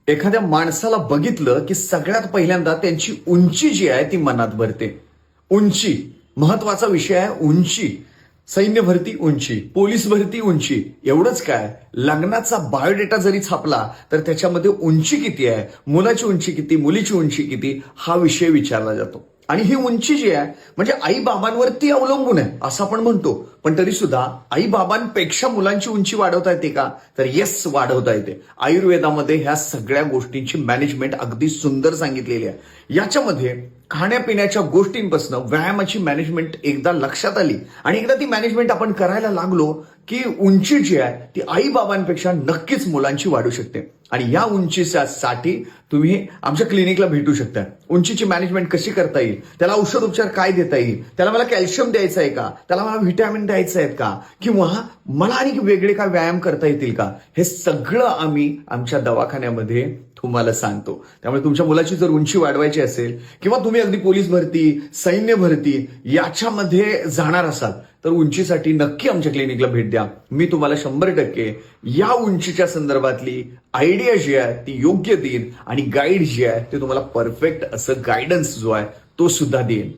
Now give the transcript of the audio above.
एखाद्या माणसाला बघितलं की सगळ्यात पहिल्यांदा त्यांची उंची जी आहे ती मनात भरते. उंची महत्वाचा विषय आहे. उंची, सैन्य भरती उंची, पोलीस भरती उंची. एवढंच काय, लग्नाचा बायोडेटा जरी छापला तर त्याच्यामध्ये उंची किती आहे, मुलाची उंची किती, मुलीची उंची किती, हा विषय विचारला जातो. आणि ही उंची जी आहे म्हणजे आई बाबांवरती अवलंबून आहे असं आपण म्हणतो. पण तरी सुद्धा आई बाबांपेक्षा मुलांची उंची वाढवता येते का, तर येस, वाढवता येते. आयुर्वेदामध्ये ह्या सगळ्या गोष्टींची मॅनेजमेंट अगदी सुंदर सांगितलेली आहे. याच्यामध्ये खाण्यापिण्याच्या गोष्टींपासून व्यायामाची मॅनेजमेंट एकदा लक्षात आली आणि एकदा ती मॅनेजमेंट आपण करायला लागलो की उंची जी आहे ती आई बाबांपेक्षा नक्कीच मुलांची वाढू शकते. आणि या उंचीसाठी तुम्ही आमच्या क्लिनिकला भेटू शकता. उंचीची मॅनेजमेंट कशी करता येईल, त्याला औषध उपचार काय देता येईल, त्याला मला कॅल्शियम द्यायचं आहे का, त्याला मला व्हिटॅमिन द्यायचं आहेत का, किंवा मला आणि वेगळे काय व्यायाम करता येतील का, हे सगळं आम्ही आमच्या दवाखान्यामध्ये तुम्हाला सांगतो. त्यामुळे तुमच्या मुलाची जर उंची वाढवायची असेल किंवा तुम्ही अगदी पोलीस भरती, सैन्य भरती याच्यामध्ये जाणार असाल तर उंचीसाठी नक्की आमच्या क्लिनिकला भेट द्या. मी तुम्हाला 100% या उंचीच्या संदर्भातली आयडिया जी आहे ती योग्य देईन आणि गाईड जी आहे ते तुम्हाला परफेक्ट असं गायडन्स जो आहे तो सुद्धा देईन.